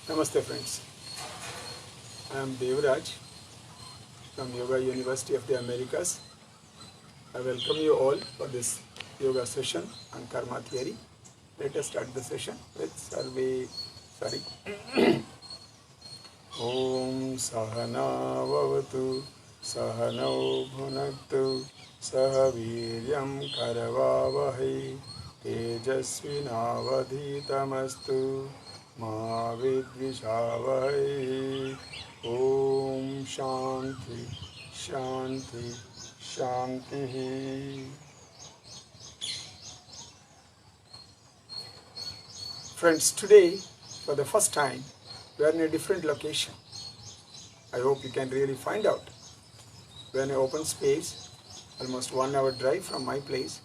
Namaste Friends. I am Devraj from Yoga University of the Americas. I welcome you all for this yoga session on Karma Theory. Let us start the session with Om Sahana Vavatu Sahanau Bhunaktu Sahaviryam Karavavahai Tejasvinavadhitamastu Ma Vidvishavahai. Om Shanti Shanti Shanti. Friends, today for the first time we are in a different location. I hope you can really find out. We are in an open space, almost 1 hour drive from my place.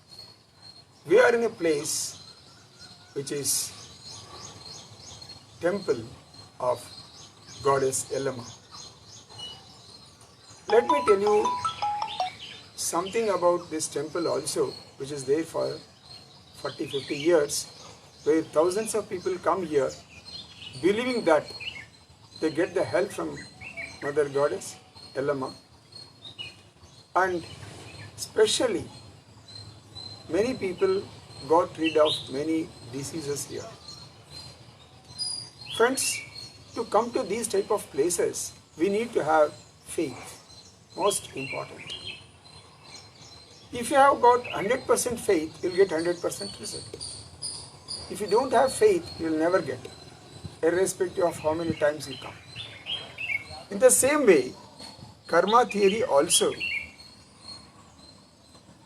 We are in a place which is temple of goddess Yellamma. Let me tell you something about this temple also, which is there for 40-50 years, where thousands of people come here believing that they get the help from Mother Goddess Yellamma, and especially many people got rid of many diseases here. Friends, to come to these type of places, we need to have faith, most important. If you have got 100% faith, you'll get 100% result. If you don't have faith, you'll never get, irrespective of how many times you come. In the same way, karma theory also,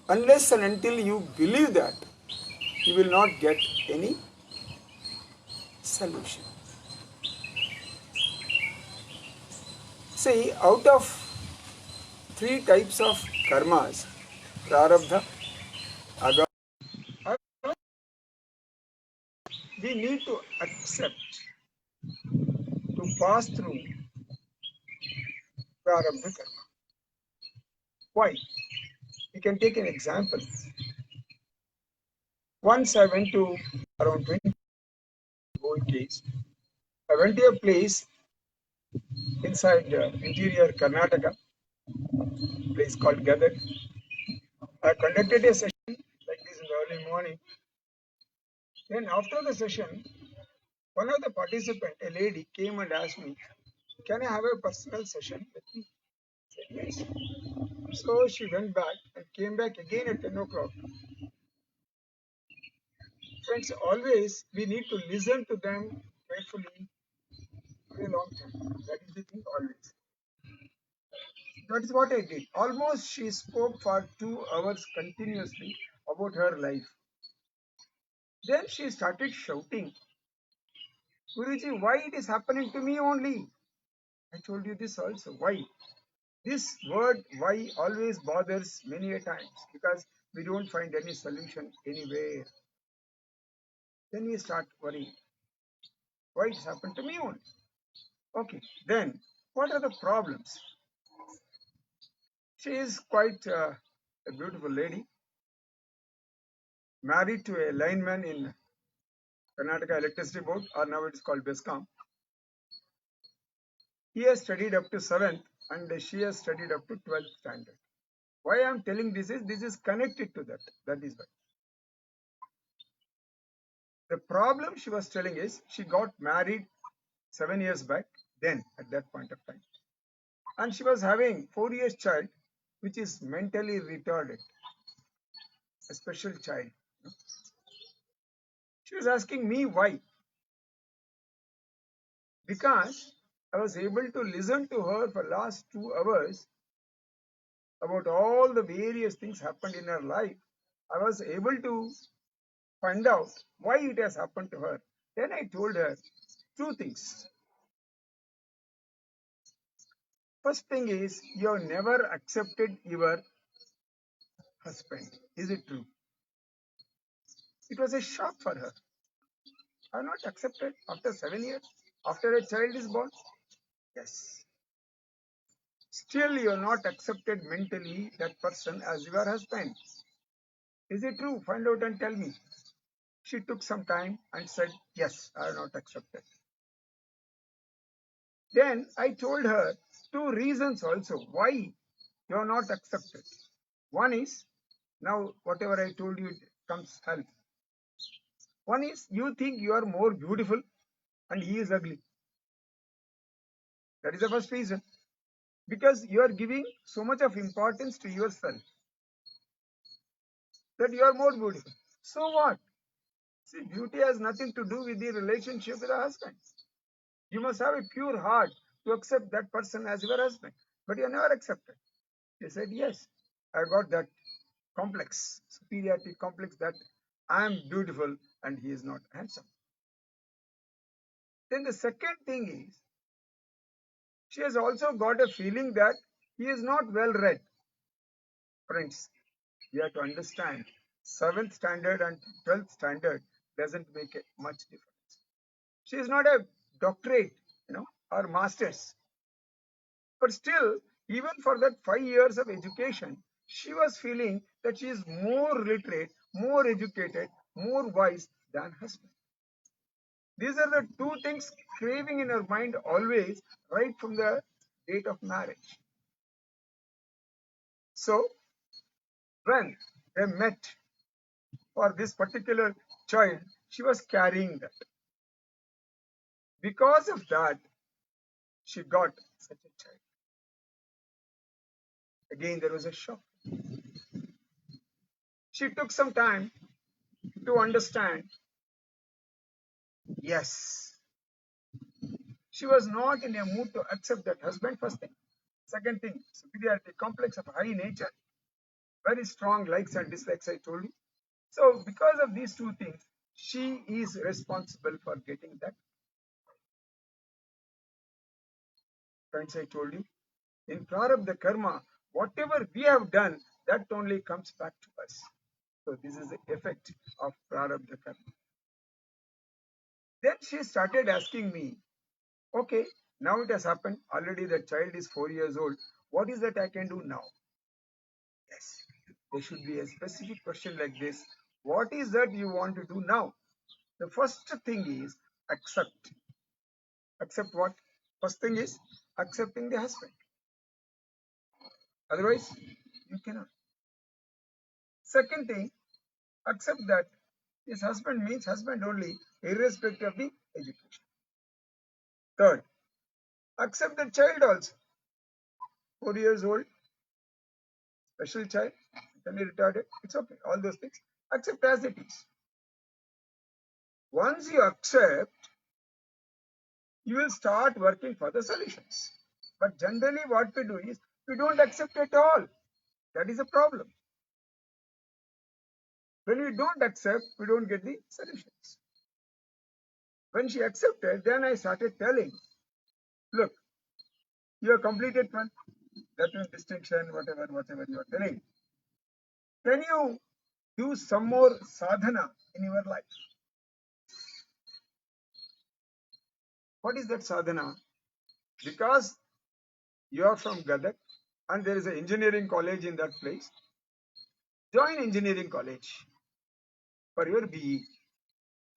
unless and until you believe that, you will not get any solution. See, out of 3 types of karmas, Prarabdha, Agama, we need to accept, to pass through Prarabdha Karma. Why? You can take an example. Once I went to around 20 old days. I went to a place inside interior Karnataka, place called Gadak. I conducted a session like this in the early morning. Then after the session, one of the participants, a lady, came and asked me, "Can I have a personal session with you?" I said, "Yes." So she went back and came back again at 10 o'clock. Friends, always we need to listen to them carefully for a long time. That is the thing always. That is what I did. Almost she spoke for 2 hours continuously about her life. Then she started shouting, "Guruji, why it is happening to me only?" I told you this also. Why? This word why always bothers many a times because we don't find any solution anywhere. Then we start worrying. Why it happened to me only? Okay, then what are the problems? She is quite a beautiful lady, married to a lineman in Karnataka Electricity Board, or now it is called Bescom. He has studied up to 7th and she has studied up to 12th standard. Why I am telling this is connected to that. That is why. The problem she was telling is she got married 7 years back, then at that point of time. And she was having 4 years child, which is mentally retarded, a special child. She was asking me why. Because I was able to listen to her for last 2 hours about all the various things happened in her life. I was able to find out why it has happened to her. Then I told her 2 things. First thing is, you have never accepted your husband. Is it true? It was a shock for her. I have not accepted after 7 years, after a child is born. Yes. Still, you have not accepted mentally that person as your husband. Is it true? Find out and tell me. She took some time and said, "Yes, I have not accepted." Then I told her two reasons also why you are not accepted. One is, now whatever I told you it comes help. One is you think you are more beautiful and he is ugly. That is the first reason. Because you are giving so much of importance to yourself that you are more beautiful. So what? See, beauty has nothing to do with the relationship with the husband. You must have a pure heart to accept that person as your husband. But you never accepted. You said, yes, I got that complex, superiority complex that I am beautiful and he is not handsome. Then the second thing is, she has also got a feeling that he is not well read. Friends, you have to understand 7th standard and 12th standard doesn't make much difference. She is not a doctorate, or master's. But still, even for that 5 years of education, she was feeling that she is more literate, more educated, more wise than husband. These are the two things craving in her mind always, right from the date of marriage. So, when they met for this particular child, she was carrying that. Because of that, she got such a child. Again, there was a shock. She took some time to understand. Yes, she was not in a mood to accept that husband, first thing. Second thing, superiority complex of high nature, very strong likes and dislikes, I told you. So, because of these two things, she is responsible for getting that. Friends, I told you, in Prarabda Karma, whatever we have done, that only comes back to us. So, this is the effect of Prarabda Karma. Then she started asking me, okay, now it has happened. Already the child is 4 years old. What is that I can do now? Yes, there should be a specific question like this. What is that you want to do now? The first thing is accept. Accept what? First thing is accepting the husband. Otherwise, you cannot. Second thing, accept that his husband means husband only, irrespective of the education. Third, accept the child also. 4 years old, special child, mentally retarded, it's okay. All those things, accept as it is. Once you accept, you will start working for the solutions. But generally, what we do is we don't accept at all. That is a problem. When we don't accept, we don't get the solutions. When she accepted, then I started telling, look, you have completed 12th, that means distinction, whatever you are telling. Can you do some more sadhana in your life? What is that sadhana? Because you are from Gadak and there is an engineering college in that place, join engineering college for your BE.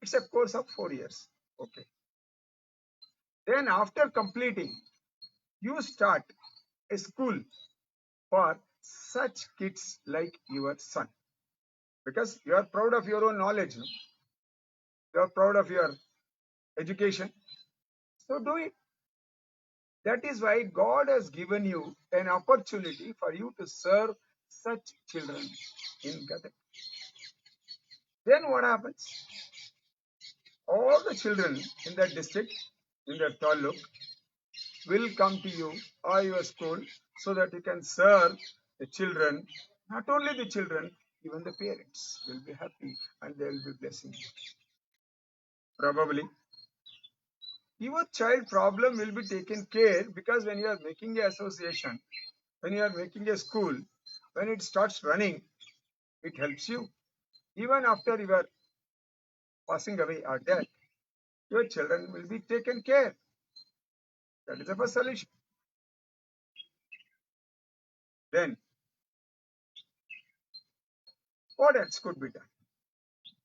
It's a course of 4 years. Okay. Then after completing, you start a school for such kids like your son. Because you are proud of your own knowledge. No? You are proud of your education. So do it. That is why God has given you an opportunity for you to serve such children in Gadak. Then what happens? All the children in that district, in that taluk, will come to you or your school so that you can serve the children. Not only the children, even the parents will be happy and they will be blessing you. Probably your child problem will be taken care because when you are making an association, when you are making a school, when it starts running, it helps you. Even after you are passing away or dead, your children will be taken care. That is the first solution. Then, what else could be done?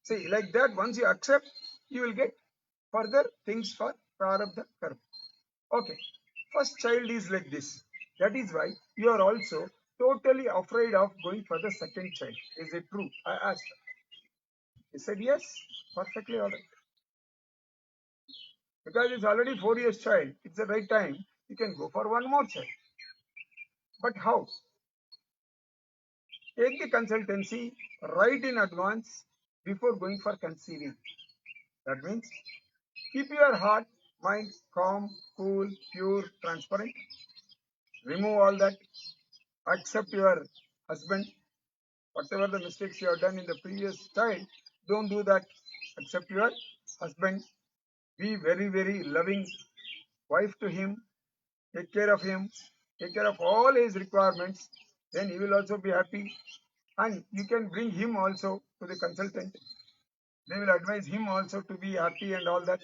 See, like that, once you accept, you will get further things for Prarabdha Karma. Okay. first child is like this. That is why you are also totally afraid of going for the second child. Is it true? I asked her. He said yes, perfectly all right. Because it's already 4 years child, it's the right time. You can go for one more child. But how? Take the consultancy right in advance before going for conceiving. That means keep your heart, mind calm, cool, pure, transparent. Remove all that. Accept your husband. Whatever the mistakes you have done in the previous child, don't do that. Accept your husband. Be very, very loving wife to him. Take care of him. Take care of all his requirements. Then he will also be happy. And you can bring him also to the consultant. They will advise him also to be happy and all that.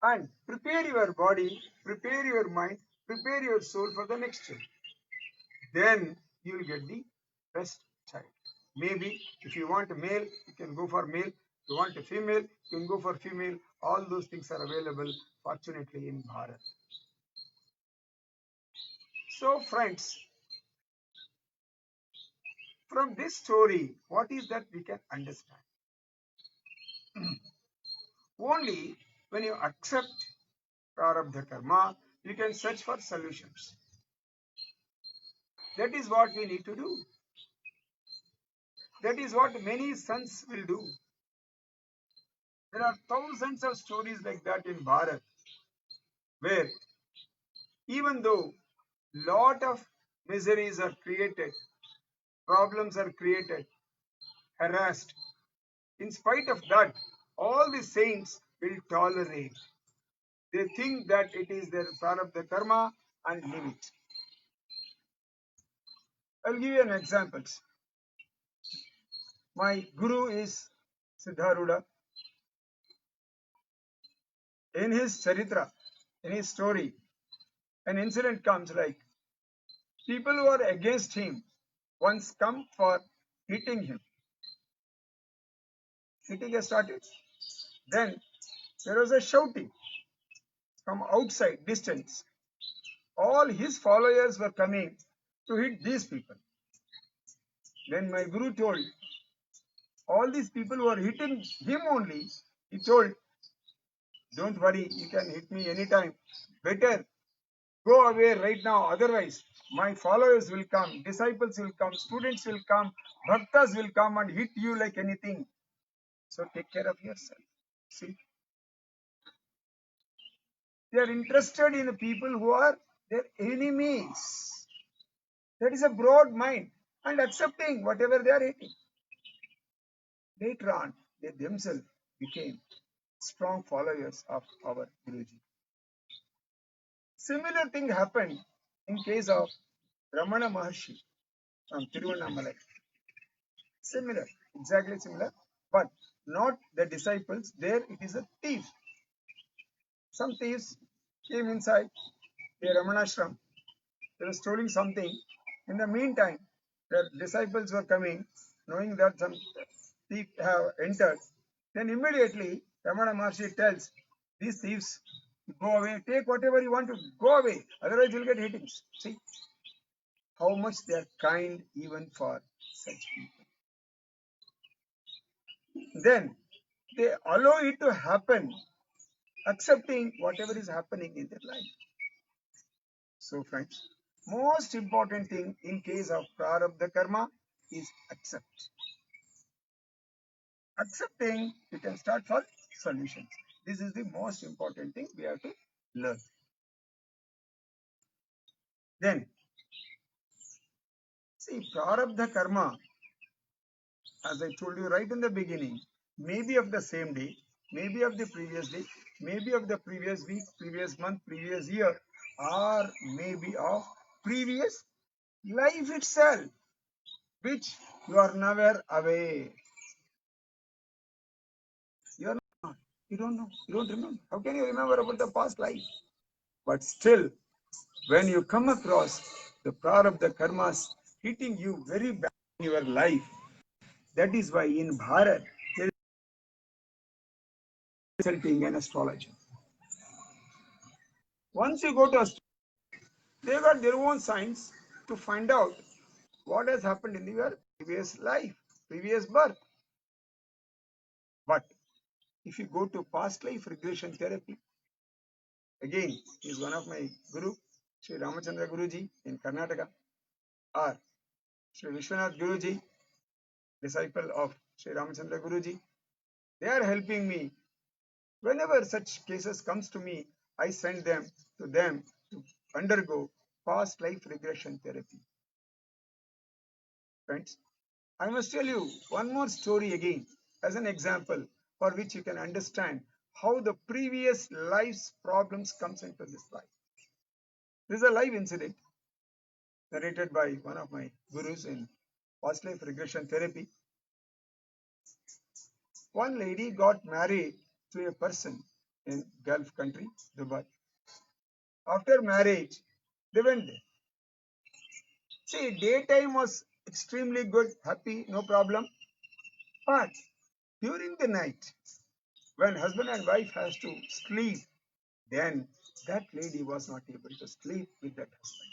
And prepare your body, prepare your mind, prepare your soul for the next child. Then you will get the best child. Maybe if you want a male, you can go for male. If you want a female, you can go for female. All those things are available, fortunately, in Bharat. So, friends, from this story, what is that we can understand? Only when you accept Prarabdha Karma, you can search for solutions. That is what we need to do. That is what many sons will do. There are thousands of stories like that in Bharat, where even though lot of miseries are created, problems are created, harassed, in spite of that, all the saints will tolerate. They think that it is their Prarabdha Karma and leave it. I'll give you an example. My guru is Siddharuda. In his charitra, in his story, an incident comes like people who are against him once come for hitting him. Hitting has started. Then there was a shouting from outside, distance. All his followers were coming to hit these people. Then my guru told, all these people who are hitting him only, he told, don't worry, you can hit me anytime. Better go away right now. Otherwise, my followers will come, disciples will come, students will come, bhaktas will come and hit you like anything. So take care of yourself. See, they are interested in the people who are their enemies. That is a broad mind and accepting whatever they are hating. Later on, they themselves became strong followers of our Guruji. Similar thing happened in case of Ramana Maharshi from Tiruvannamalai. Similar, exactly similar, but not the disciples. There it is a thief. Some thieves came inside the Ramanashram. They were stealing something. In the meantime, the disciples were coming, knowing that some thief have entered. Then immediately Ramana Maharshi tells these thieves, go away, take whatever you want to, go away, otherwise you'll get hittings. See how much they are kind even for such people. Then they allow it to happen, accepting whatever is happening in their life. So friends, most important thing in case of Prarabdha Karma is accept. Accepting, you can start for solutions. This is the most important thing we have to learn. Then, see, Prarabdha Karma, as I told you right in the beginning, maybe of the same day, maybe of the previous day, maybe of the previous week, previous month, previous year, or maybe of previous life itself, which you are never aware. You are not. You don't know. You don't remember. How can you remember about the past life? But still, when you come across the prarabdha karmas hitting you very bad in your life, that is why in Bharat there is consulting an astrologer. Once you go to They got their own science to find out what has happened in your previous life, previous birth. But if you go to past life regression therapy, again, he is one of my guru, Sri Ramachandra Guruji in Karnataka, or Sri Vishwanath Guruji, disciple of Sri Ramachandra Guruji. They are helping me. Whenever such cases comes to me, I send them to undergo past life regression therapy. Friends, I must tell you one more story again as an example for which you can understand how the previous life's problems comes into this life. This is a live incident narrated by one of my gurus in past life regression therapy. One lady got married to a person in Gulf country, Dubai. After marriage, they went there. See, daytime was extremely good, happy, no problem. But during the night, when husband and wife has to sleep, then that lady was not able to sleep with that husband.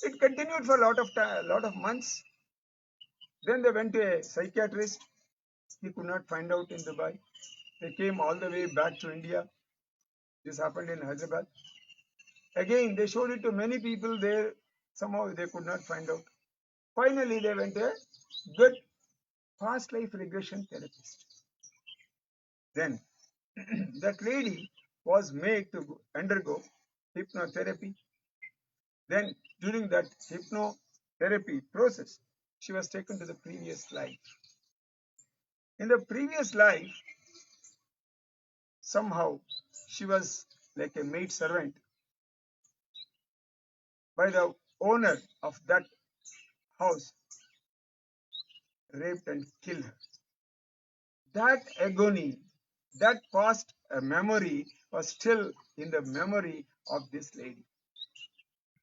It continued for a lot of months. Then they went to a psychiatrist. He could not find out in Dubai. They came all the way back to India. This happened in Hyderabad. Again, they showed it to many people there. Somehow they could not find out. Finally, they went to a good past life regression therapist. Then that lady was made to undergo hypnotherapy. Then during that hypnotherapy process, she was taken to the previous life. In the previous life, somehow she was like a maid servant by the owner of that house, raped and killed her. That agony, that past memory was still in the memory of this lady.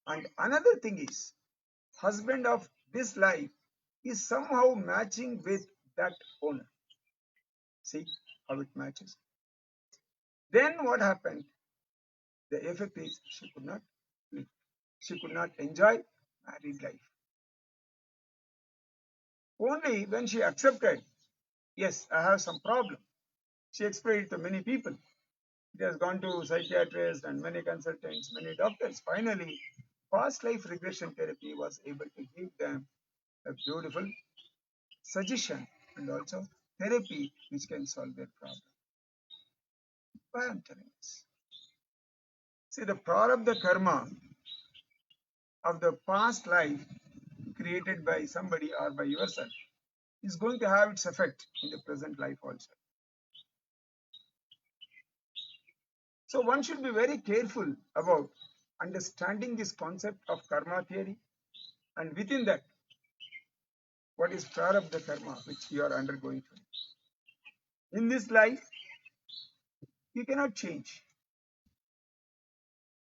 And another thing is, husband of this life is somehow matching with that owner. See how it matches. Then what happened? The effect is she could not live. She could not enjoy married life. Only when she accepted, yes, I have some problem. She explained it to many people. She has gone to psychiatrists and many consultants, many doctors. Finally, past life regression therapy was able to give them a beautiful suggestion and also therapy which can solve their problem. Why I'm telling this? See, the prarabdha karma of the past life created by somebody or by yourself is going to have its effect in the present life also. So one should be very careful about understanding this concept of karma theory, and within that, what is prarabdha karma which you are undergoing today. In this life, you cannot change.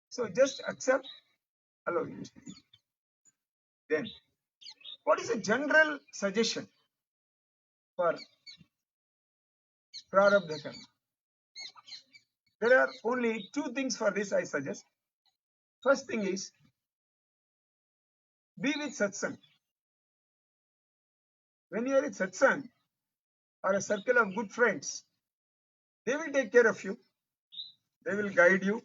So just accept, allow it. Then, what is a general suggestion for prarabdha karma? There are only two things for this I suggest. First thing is, be with satsang. When you are with satsang or a circle of good friends, they will take care of you. They will guide you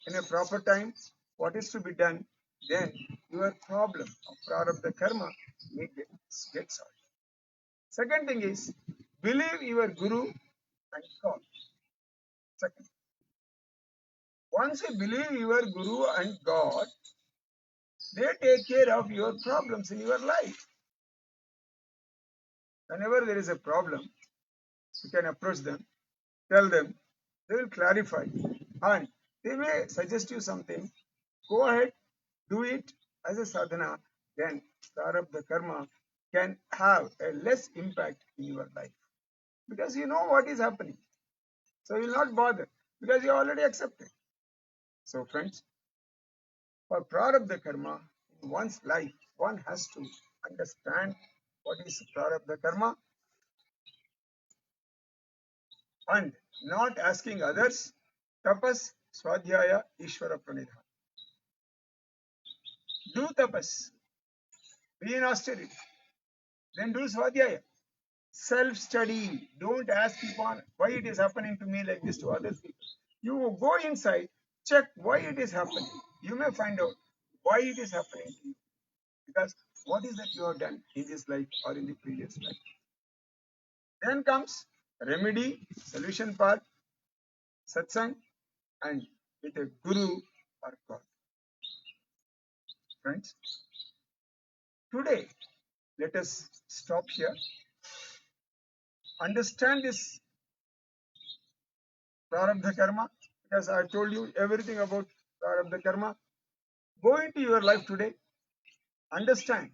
in a proper time what is to be done. Then your problem of prarabdha karma may get solved. Second thing is, believe your guru and God. Second, once you believe your guru and God, they take care of your problems in your life. Whenever there is a problem, you can approach them, tell them, they will clarify, and they may suggest you something. Go ahead, do it as a sadhana, then prarabdha karma can have a less impact in your life because you know what is happening. So you will not bother because you already accepted. So friends, for prarabdha karma in one's life, one has to understand what is prarabdha karma and not asking others, tapas, Swadhyaya Ishvara Pranidhana. Do tapas. Be in austerity. Then do Swadhyaya. Self-study. Don't ask people why it is happening to me like this to other people. You go inside, check why it is happening. You may find out why it is happening to you. Because what is that you have done in this life or in the previous life? Then comes remedy, solution part, satsang, and with a guru or God. Friends, today let us stop here. Understand this Prarabdha Karma, because I told you everything about Prarabdha Karma. Go into your life today, understand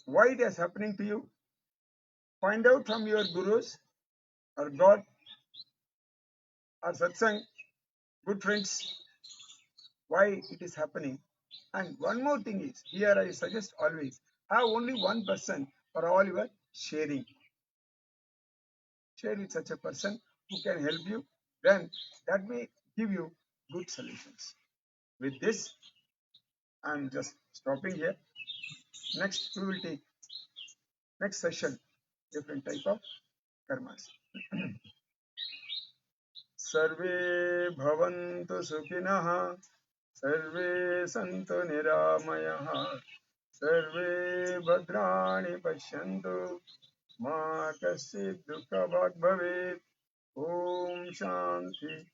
why it is happening to you, find out from your gurus or God or satsang, good friends, why it is happening. And one more thing is, here I suggest always, have only one person for all your sharing. Share with such a person who can help you, then that may give you good solutions. With this, I'm just stopping here. Next, we will take next session, different type of karmas. Sarve bhavantu sukhinah, sarve santu niramayah, sarve bhadrani pashyantu, ma kaschid dukha bhag bhavet. Om Shanti,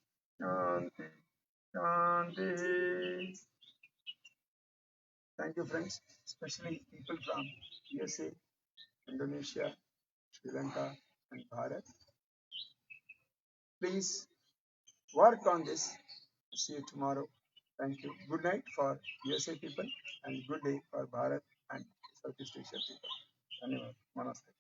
Shanti, Shanti. Thank you, friends, especially people from USA, Indonesia, Sri Lanka, and Bharat. Please work on this. See you tomorrow. Thank you. Good night for USA people and good day for Bharat and Southeast Asia people. Anyway, Namaste.